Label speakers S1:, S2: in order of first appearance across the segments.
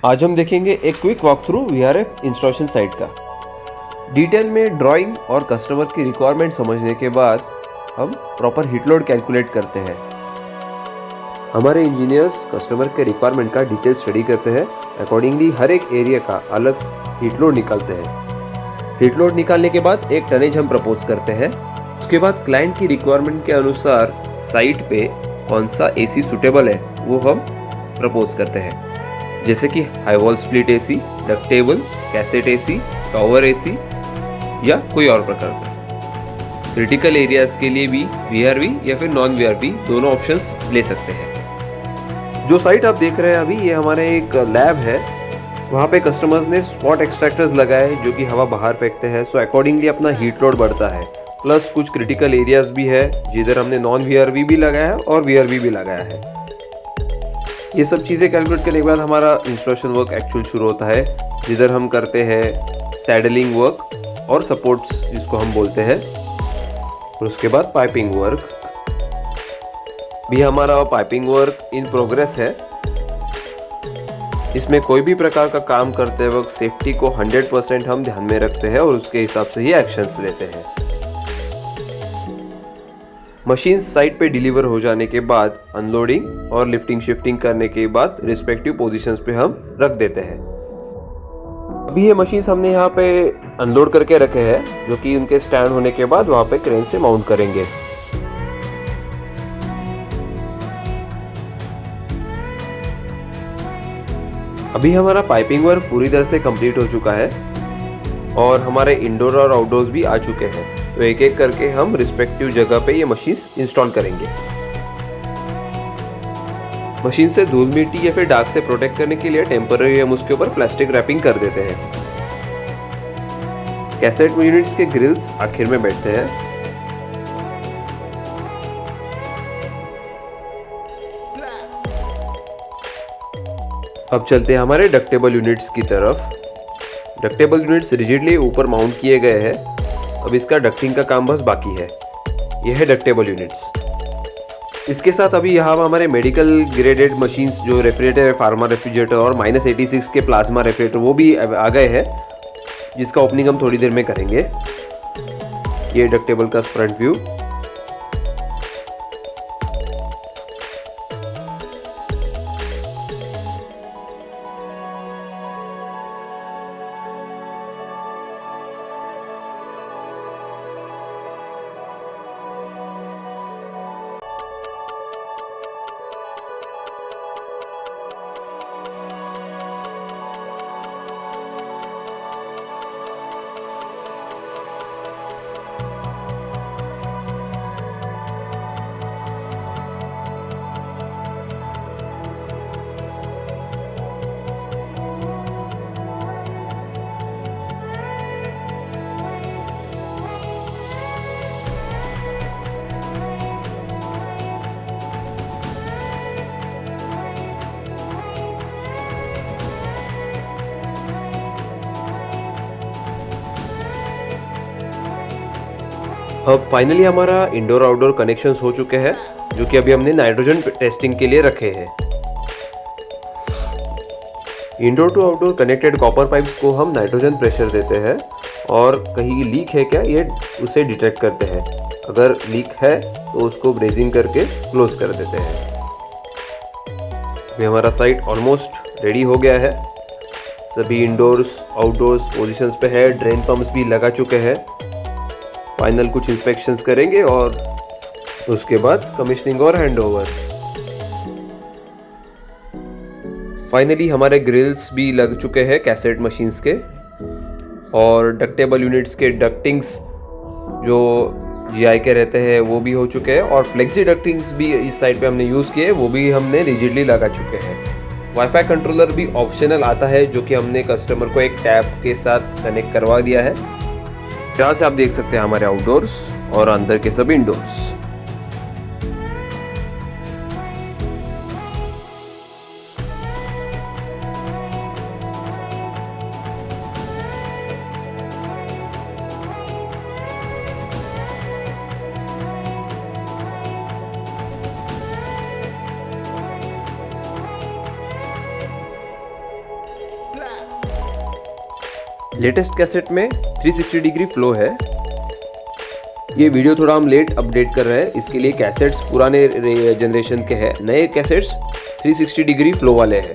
S1: आज हम देखेंगे एक quick walk through VRF installation site का। डिटेल में ड्राइंग और कस्टमर की रिक्वायरमेंट समझने के बाद हम प्रॉपर हीट लोड कैलकुलेट करते हैं। हमारे इंजीनियर्स कस्टमर के रिक्वायरमेंट का डिटेल स्टडी करते हैं। अकॉर्डिंगली हर एक एरिया का अलग हीट लोड निकालते हैं। हीट लोड निकालने के बाद एक टनेज हम प्रपोज करते हैं। उसके बाद क्लाइंट की रिक्वायरमेंट के अनुसार साइट पे कौन सा एसी सूटेबल है वो हम प्रपोज करते हैं, जैसे कि high wall split AC, ductable, cassette AC, tower AC या कोई और प्रकार का। क्रिटिकल एरियाज के लिए भी वीआरवी या फिर नॉन वीआरवी दोनों ऑप्शंस ले सकते हैं। जो साइट आप देख रहे हैं अभी, ये हमारे एक लैब है। वहाँ पे कस्टमर्स ने स्पॉट एक्सट्रैक्टर्स लगाए जो कि हवा बाहर फेंकते हैं, सो अकॉर्डिंगली अपना हीट लोड बढ़ता है। प्लस कुछ क्रिटिकल एरियाज भी है जिधर हमने नॉन वीआरवी भी लगाया है और वीआरवी भी लगाया है। ये सब चीज़ें कैलकुलेट करने के बाद हमारा इंस्टॉलेशन वर्क एक्चुअल शुरू होता है, जिधर हम करते हैं सैडलिंग वर्क और सपोर्ट्स जिसको हम बोलते हैं, और उसके बाद पाइपिंग वर्क। भी हमारा पाइपिंग वर्क इन प्रोग्रेस है। इसमें कोई भी प्रकार का काम करते वक्त सेफ्टी को 100% हम ध्यान में रखते हैं और उसके हिसाब से ही एक्शंस लेते हैं। मशीन साइट पे डिलीवर हो जाने के बाद अनलोडिंग और लिफ्टिंग शिफ्टिंग करने के बाद रिस्पेक्टिव पोजीशंस पे हम रख देते हैं। अभी ये मशीन्स हमने यहाँ पे अनलोड करके रखे हैं, जो कि उनके स्टैंड होने के बाद वहाँ पे क्रेन से माउंट करेंगे। अभी हमारा पाइपिंग वर्क पूरी तरह से कंप्लीट हो चुका है और हमारे इंडोर और आउटडोर्स भी आ चुके हैं। तो एक एक करके हम रिस्पेक्टिव जगह पे ये मशीन्स इंस्टॉल करेंगे। मशीन से धूल मिट्टी या फिर डार्क से प्रोटेक्ट करने के लिए टेम्पररी हम उसके ऊपर प्लास्टिक रैपिंग कर देते हैं। कैसेट यूनिट्स के ग्रिल्स आखिर में बैठते हैं। अब चलते हैं हमारे डक्टेबल यूनिट्स की तरफ। डक्टेबल यूनिट्स रिजिडली ऊपर माउंट किए गए हैं। अब इसका डक्टिंग का काम बस बाकी है। यह है डक्टेबल यूनिट्स। इसके साथ अभी यहाँ हमारे मेडिकल ग्रेडेड मशीन्स जो रेफ्रिजरेटर है, फार्मा रेफ्रिजरेटर और -86 के प्लाज्मा रेफ्रिजरेटर, वो भी आ गए हैं, जिसका ओपनिंग हम थोड़ी देर में करेंगे। ये डक्टेबल का फ्रंट व्यू। अब फाइनली हमारा इंडोर आउटडोर कनेक्शंस हो चुके हैं, जो कि अभी हमने नाइट्रोजन टेस्टिंग के लिए रखे हैं। Indoor to outdoor connected copper pipes को हम नाइट्रोजन प्रेशर देते हैं और कहीं लीक है क्या ये उसे डिटेक्ट करते हैं। अगर लीक है तो उसको ब्रेजिंग करके क्लोज कर देते हैं। अभी हमारा साइट ऑलमोस्ट रेडी हो गया है। सभी इंडोर्स आउटडोर्स पोजीशंस पे है। ड्रेन पंप्स भी लगा चुके हैं। फाइनल कुछ इंस्पेक्शंस करेंगे और उसके बाद कमिश्निंग और हैंडओवर। फाइनली हमारे ग्रिल्स भी लग चुके हैं कैसेट मशीन्स के, और डक्टेबल यूनिट्स के डक्टिंग्स जो जीआई के रहते हैं वो भी हो चुके हैं, और फ्लेक्सी डक्टिंग्स भी इस साइड पे हमने यूज़ किए, वो भी हमने रिजिडली लगा चुके हैं। वाईफाई कंट्रोलर भी ऑप्शनल आता है, जो कि हमने कस्टमर को एक टैब के साथ कनेक्ट करवा दिया है। यहाँ से आप देख सकते हैं हमारे आउटडोर्स और अंदर के सब इंडोर्स। लेटेस्ट कैसेट में 360 डिग्री फ्लो है। ये वीडियो थोड़ा हम लेट अपडेट कर रहे हैं, इसके लिए कैसेट्स पुराने जनरेशन के हैं, नए कैसेट्स 360 डिग्री फ्लो वाले हैं।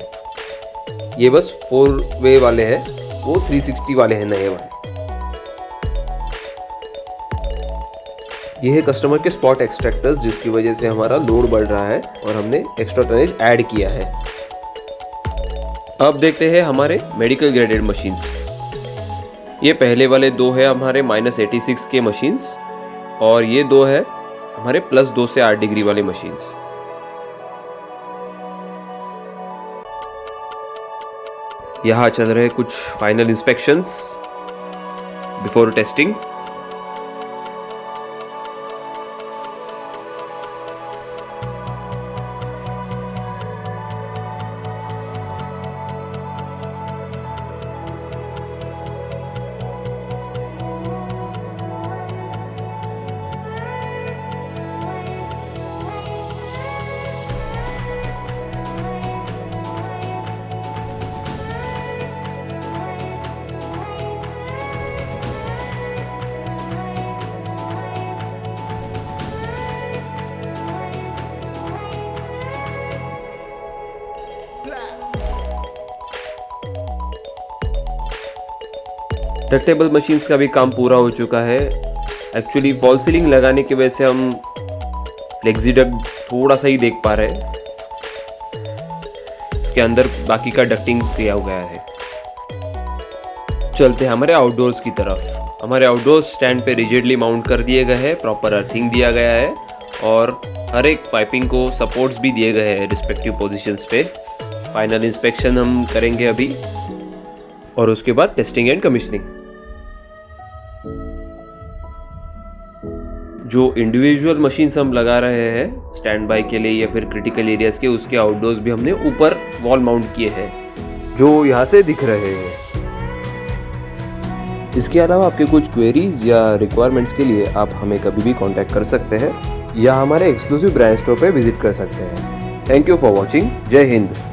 S1: ये बस 4 वे वाले हैं, वो 360 वाले हैं नए वाले। ये है कस्टमर के स्पॉट एक्सट्रैक्टर्स, जिसकी वजह से हमारा लोड बढ़ रहा है और हमने एक्स्ट्रा टनेज ऐड किया है। अब देखते हैं हमारे मेडिकल ग्रेडेड मशीन्स। ये पहले वाले 2 है हमारे -86 के मशीन्स और ये 2 है हमारे +2 से 8 डिग्री वाले मशीन्स। यहाँ चल रहे कुछ final inspections before testing. Ductable machines का भी काम पूरा हो चुका है। एक्चुअली फॉल सीलिंग लगाने की वजह से हम फ्लेक्सी डक्ट थोड़ा सा ही देख पा रहे हैं, इसके अंदर बाकी का डक्टिंग किया गया है। चलते हैं हमारे आउटडोर्स की तरफ। हमारे आउटडोर्स स्टैंड पे रिजिडली माउंट कर दिए गए हैं, प्रॉपर अर्थिंग दिया गया है और हर एक पाइपिंग को सपोर्ट्स भी दिए गए हैं रिस्पेक्टिव पोजीशंस पे। फाइनल इंस्पेक्शन हम करेंगे अभी और उसके बाद टेस्टिंग एंड कमीशनिंग। जो इंडिविजुअल मशीन्स हम लगा रहे हैं स्टैंड बाय के लिए या फिर क्रिटिकल एरियाज के, उसके आउटडोर्स भी हमने ऊपर वॉल माउंट किए हैं जो यहाँ से दिख रहे हैं। इसके अलावा आपके कुछ क्वेरीज या रिक्वायरमेंट्स के लिए आप हमें कभी भी कांटेक्ट कर सकते हैं या हमारे एक्सक्लूसिव ब्रांच स्टोर पे विजिट कर सकते हैं। Thank you for watching. जय हिंद।